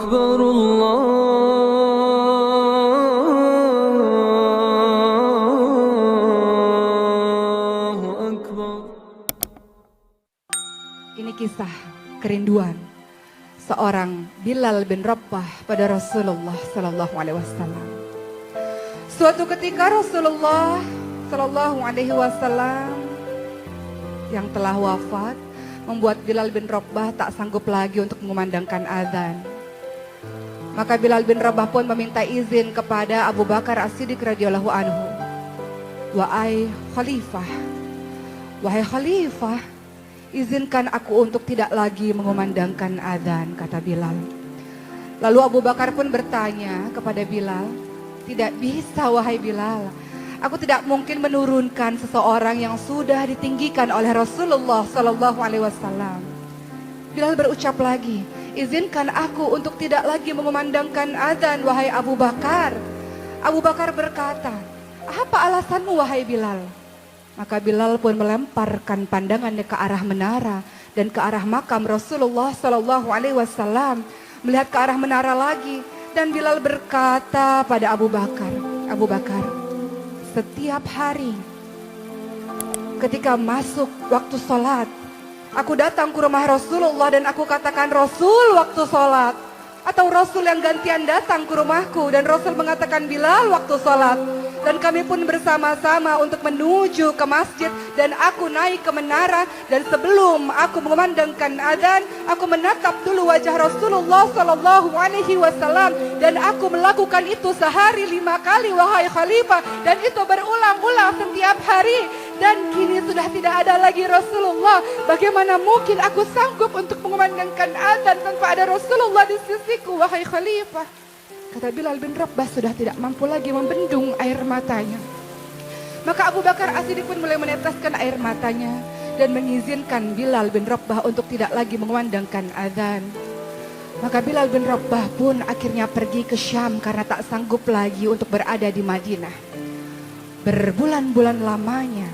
أكبر الله أكبر. Ini kisah kerinduan seorang Bilal bin Rabah pada Rasulullah Sallallahu Alaihi Wasallam. Suatu ketika Rasulullah Sallallahu Alaihi Wasallam yang telah wafat membuat Bilal bin Rabah tak sanggup lagi untuk mengumandangkan azan. Maka Bilal bin Rabah pun meminta izin kepada Abu Bakar As-Siddiq radhiyallahu anhu. Wahai Khalifah, izinkan aku untuk tidak lagi mengumandangkan azan, kata Bilal. Lalu Abu Bakar pun bertanya kepada Bilal, tidak bisa wahai Bilal, aku tidak mungkin menurunkan seseorang yang sudah ditinggikan oleh Rasulullah Sallallahu Alaihi Wasallam. Bilal berucap lagi, izinkan aku untuk tidak lagi mengumandangkan azan wahai Abu Bakar. Abu Bakar berkata, apa alasanmu wahai Bilal? Maka Bilal pun melemparkan pandangannya ke arah menara dan ke arah makam Rasulullah Sallallahu Alaihi Wasallam, melihat ke arah menara lagi, dan Bilal berkata pada Abu Bakar, Abu Bakar, setiap hari ketika masuk waktu sholat, aku datang ke rumah Rasulullah dan aku katakan Rasul waktu sholat, atau Rasul yang gantian datang ke rumahku dan Rasul mengatakan Bilal waktu sholat. Dan kami pun bersama-sama untuk menuju ke masjid dan aku naik ke menara, dan sebelum aku mengumandangkan azan, aku menatap dulu wajah Rasulullah Sallallahu Alaihi Wasallam, dan aku melakukan itu sehari 5 kali wahai Khalifah, dan itu berulang-ulang setiap hari. Dan kini sudah tidak ada lagi Rasulullah. Bagaimana mungkin aku sanggup untuk mengumandangkan azan tanpa ada Rasulullah di sisiku wahai Khalifah? Kata Bilal bin Rabah sudah tidak mampu lagi membendung air matanya. Maka Abu Bakar As-Siddiq pun mulai meneteskan air matanya dan mengizinkan Bilal bin Rabah untuk tidak lagi mengumandangkan azan. Maka Bilal bin Rabah pun akhirnya pergi ke Syam karena tak sanggup lagi untuk berada di Madinah. Berbulan-bulan lamanya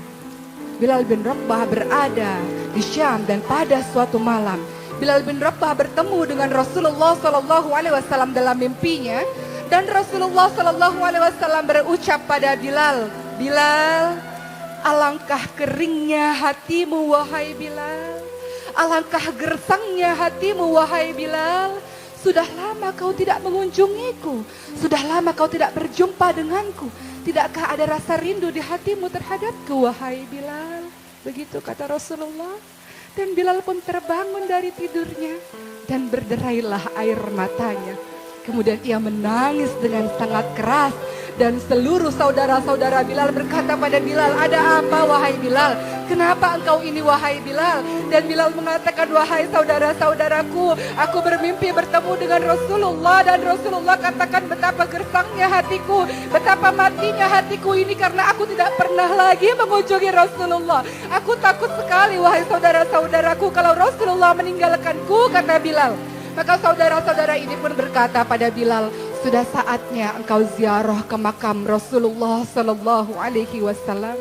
Bilal bin Rabah berada di Syam, dan pada suatu malam Bilal bin Rabah bertemu dengan Rasulullah Sallallahu Alaihi Wasallam dalam mimpinya, dan Rasulullah Sallallahu Alaihi Wasallam berucap pada Bilal, Bilal, alangkah keringnya hatimu wahai Bilal, alangkah gersangnya hatimu wahai Bilal. Sudah lama kau tidak mengunjungiku, sudah lama kau tidak berjumpa denganku. Tidakkah ada rasa rindu di hatimu terhadapku wahai Bilal? Begitu kata Rasulullah. Dan Bilal pun terbangun dari tidurnya dan berderailah air matanya. Kemudian ia menangis dengan sangat keras, dan seluruh saudara-saudara Bilal berkata pada Bilal, ada apa wahai Bilal? Kenapa engkau ini wahai Bilal? Dan Bilal mengatakan, wahai saudara-saudaraku, aku bermimpi bertemu dengan Rasulullah, dan Rasulullah katakan betapa gersangnya hatiku, betapa matinya hatiku ini karena aku tidak pernah lagi mengunjungi Rasulullah. Aku takut sekali wahai saudara-saudaraku kalau Rasulullah meninggalkanku, kata Bilal. Maka saudara-saudara ini pun berkata pada Bilal, sudah saatnya engkau ziarah ke makam Rasulullah Sallallahu Alaihi Wasallam.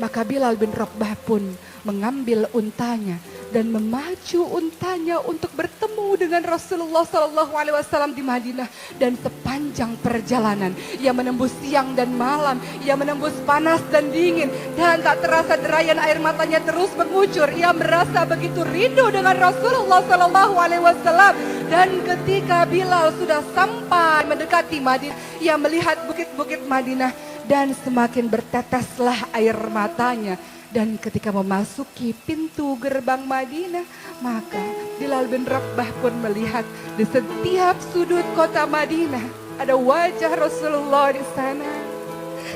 Maka Bilal bin Rabah pun mengambil untanya dan memacu untanya untuk bertemu dengan Rasulullah Sallallahu Alaihi Wasallam di Madinah. Dan sepanjang perjalanan ia menembus siang dan malam, ia menembus panas dan dingin, dan tak terasa derayan air matanya terus mengucur. Ia merasa begitu rindu dengan Rasulullah Sallallahu Alaihi Wasallam. Dan ketika Bilal sudah sampai mendekati Madinah, ia melihat bukit-bukit Madinah dan semakin berteteslah air matanya. Dan ketika memasuki pintu gerbang Madinah, maka Bilal bin Rabah pun melihat di setiap sudut kota Madinah ada wajah Rasulullah di sana.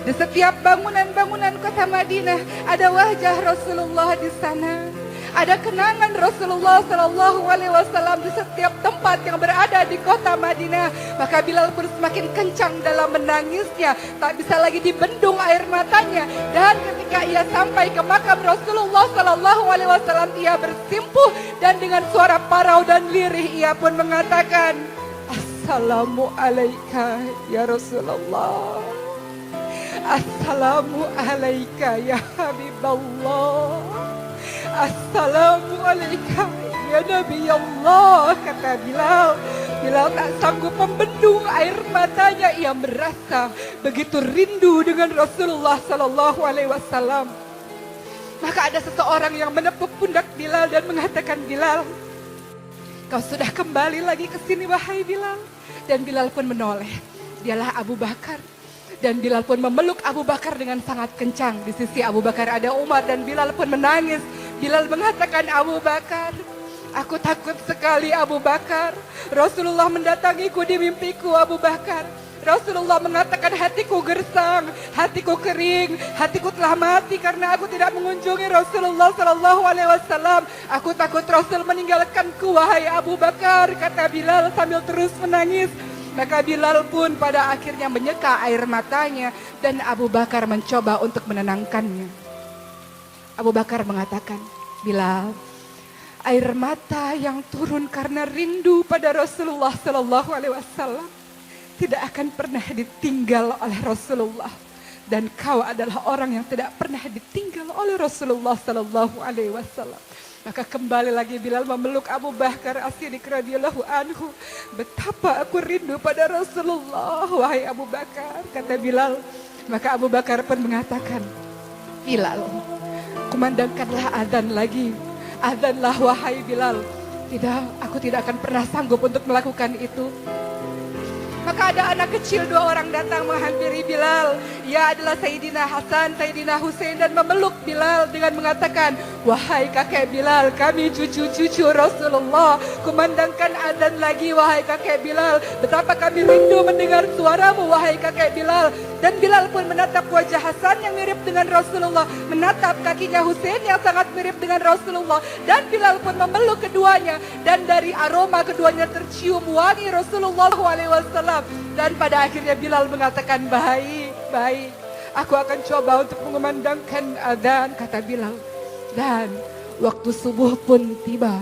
Di setiap bangunan-bangunan kota Madinah ada wajah Rasulullah di sana. Ada kenangan Rasulullah Sallallahu Alaihi Wasallam di setiap tempat yang berada di kota Madinah. Maka Bilal pun semakin kencang dalam menangisnya, tak bisa lagi dibendung air matanya. Dan ketika ia sampai ke makam Rasulullah Sallallahu Alaihi Wasallam, ia bersimpuh dan dengan suara parau dan lirih ia pun mengatakan, Assalamu alaika ya Rasulullah, Assalamu alaika ya Habiballah, Assalamu alaika ya Nabi Allah, kata Bilal. Bilal tak sanggup membendung air matanya. Ia merasa begitu rindu dengan Rasulullah Sallallahu Alaihi Wasallam. Maka ada seseorang yang menepuk pundak Bilal dan mengatakan, Bilal, kau sudah kembali lagi ke sini wahai Bilal. Dan Bilal pun menoleh. Dialah Abu Bakar. Dan Bilal pun memeluk Abu Bakar dengan sangat kencang. Di sisi Abu Bakar ada Umar dan Bilal pun menangis. Bilal mengatakan, Abu Bakar, aku takut sekali Abu Bakar. Rasulullah mendatangiku di mimpiku Abu Bakar. Rasulullah mengatakan hatiku gersang, hatiku kering, hatiku telah mati karena aku tidak mengunjungi Rasulullah Sallallahu Alaihi Wasallam. Aku takut Rasul meninggalkanku wahai Abu Bakar, kata Bilal sambil terus menangis. Maka Bilal pun pada akhirnya menyeka air matanya dan Abu Bakar mencoba untuk menenangkannya. Abu Bakar mengatakan, Bilal, air mata yang turun karena rindu pada Rasulullah Sallallahu Alaihi Wasallam tidak akan pernah ditinggal oleh Rasulullah. Dan kau adalah orang yang tidak pernah ditinggal oleh Rasulullah Sallallahu Alaihi Wasallam. Maka kembali lagi Bilal memeluk Abu Bakar As-Siddiq radhiyallahu anhu. Betapa aku rindu pada Rasulullah, wahai Abu Bakar, kata Bilal. Maka Abu Bakar pun mengatakan, Bilal, kumandangkanlah azan lagi. Azanlah wahai Bilal. Tidak, aku tidak akan pernah sanggup untuk melakukan itu. Maka ada anak kecil 2 orang datang menghampiri Bilal. Ia adalah Sayyidina Hasan, Sayyidina Husain dan memeluk Bilal dengan mengatakan, wahai kakek Bilal, kami cucu-cucu Rasulullah. Kumandangkan azan lagi wahai kakek Bilal. Betapa kami rindu mendengar suaramu wahai kakek Bilal. Dan Bilal pun menatap wajah Hasan yang mirip dengan Rasulullah, menatap kakinya Husain yang sangat mirip dengan Rasulullah. Dan Bilal pun memeluk keduanya. Dan dari aroma keduanya tercium wangi Rasulullah SAW. Dan pada akhirnya Bilal mengatakan, baik, aku akan coba untuk mengumandangkan azan, kata Bilal. Dan waktu subuh pun tiba.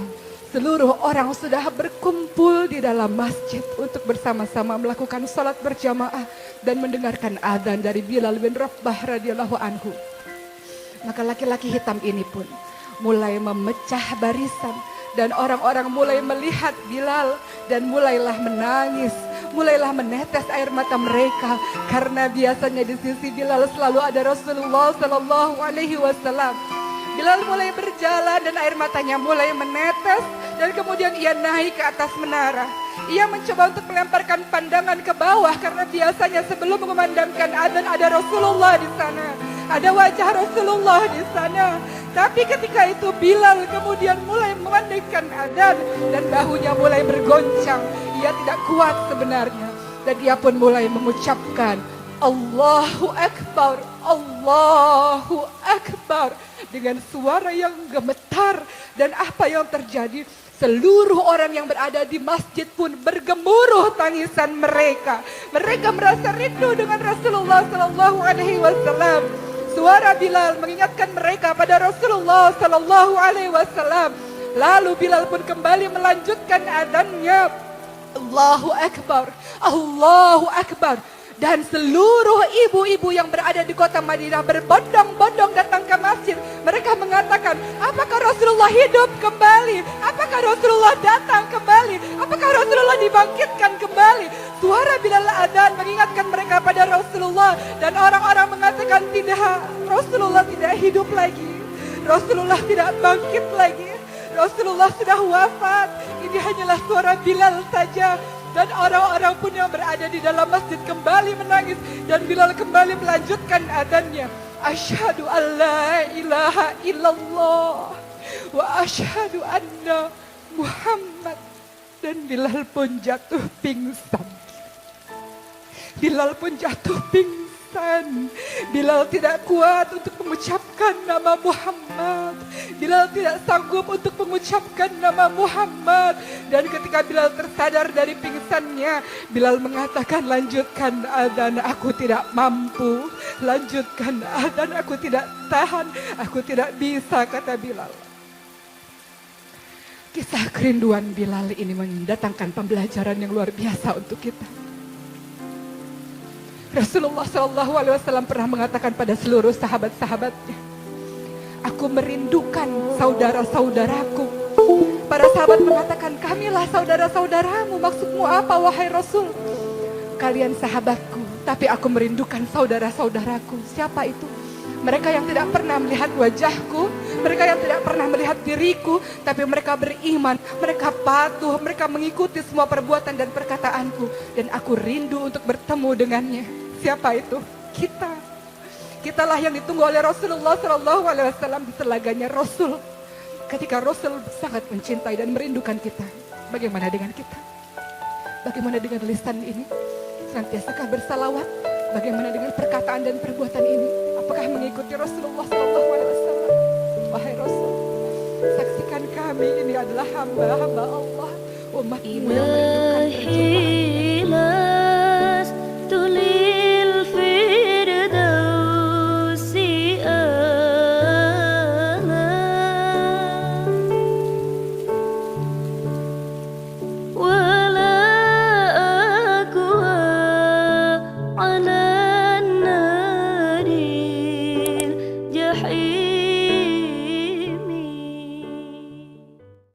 Seluruh orang sudah berkumpul di dalam masjid untuk bersama-sama melakukan salat berjamaah dan mendengarkan azan dari Bilal bin Rabah radhiyallahu anhu. Maka laki-laki hitam ini pun mulai memecah barisan dan orang-orang mulai melihat Bilal dan mulailah menangis, mulailah menetes air mata mereka karena biasanya di sisi Bilal selalu ada Rasulullah Sallallahu Alaihi Wasallam. Bilal mulai berjalan dan air matanya mulai menetes dan kemudian ia naik ke atas menara. Ia mencoba untuk melemparkan pandangan ke bawah karena biasanya sebelum mengumandangkan azan ada Rasulullah di sana, ada wajah Rasulullah di sana. Tapi ketika itu Bilal kemudian mulai memandangkan azan dan bahunya mulai bergoncang. Ia tidak kuat sebenarnya dan ia pun mulai mengucapkan Allahu Akbar, Allahu Akbar dengan suara yang gemetar. Dan apa yang terjadi? Seluruh orang yang berada di masjid pun bergemuruh tangisan mereka. Mereka merasa rindu dengan Rasulullah Sallallahu Alaihi Wasallam. Suara Bilal mengingatkan mereka pada Rasulullah Sallallahu Alaihi Wasallam. Lalu Bilal pun kembali melanjutkan azannya. Allahu Akbar, Allahu Akbar. Dan seluruh ibu-ibu yang berada di kota Madinah berbondong-bondong datang ke masjid. Mereka mengatakan, apakah Rasulullah hidup kembali? Apakah Rasulullah datang kembali? Apakah Rasulullah dibangkitkan kembali? Suara Bilal adzan mengingatkan mereka pada Rasulullah. Dan orang-orang mengatakan, tidak, Rasulullah tidak hidup lagi. Rasulullah tidak bangkit lagi. Rasulullah sudah wafat. Ini hanyalah suara Bilal saja. Dan orang-orang pun yang berada di dalam masjid kembali menangis. Dan Bilal kembali melanjutkan adzannya. Asyhadu an la ilaha illallah wa asyhadu anna Muhammad. Dan Bilal pun jatuh pingsan. Bilal pun jatuh pingsan. Bilal tidak kuat untuk mengucapkan nama Muhammad. Bilal tidak sanggup untuk mengucapkan nama Muhammad. Dan ketika Bilal tersadar dari pingsannya, Bilal mengatakan, lanjutkan adzan, aku tidak mampu. Lanjutkan adzan, aku tidak tahan. Aku tidak bisa, kata Bilal. Kisah kerinduan Bilal ini mendatangkan pembelajaran yang luar biasa untuk kita. Rasulullah SAW pernah mengatakan pada seluruh sahabat-sahabatnya, aku merindukan saudara-saudaraku Para sahabat mengatakan, kamilah saudara-saudaramu. Maksudmu apa wahai Rasul? Kalian sahabatku, tapi aku merindukan saudara-saudaraku. Siapa itu? Mereka yang tidak pernah melihat wajahku, mereka yang tidak pernah melihat diriku, tapi mereka beriman, mereka patuh, mereka mengikuti semua perbuatan dan perkataanku. Dan aku rindu untuk bertemu dengannya. Siapa itu? Kita. Kitalah yang ditunggu oleh Rasulullah SAW di telaganya Rasul. Ketika Rasul sangat mencintai dan merindukan kita. Bagaimana dengan kita? Bagaimana dengan lisan ini? Senantiasakah bersalawat? Bagaimana dengan perkataan dan perbuatan ini? Apakah mengikuti Rasulullah SAW? Wahai Rasul, saksikan kami ini adalah hamba-hamba Allah, umatmu yang merindukan perjumpaan.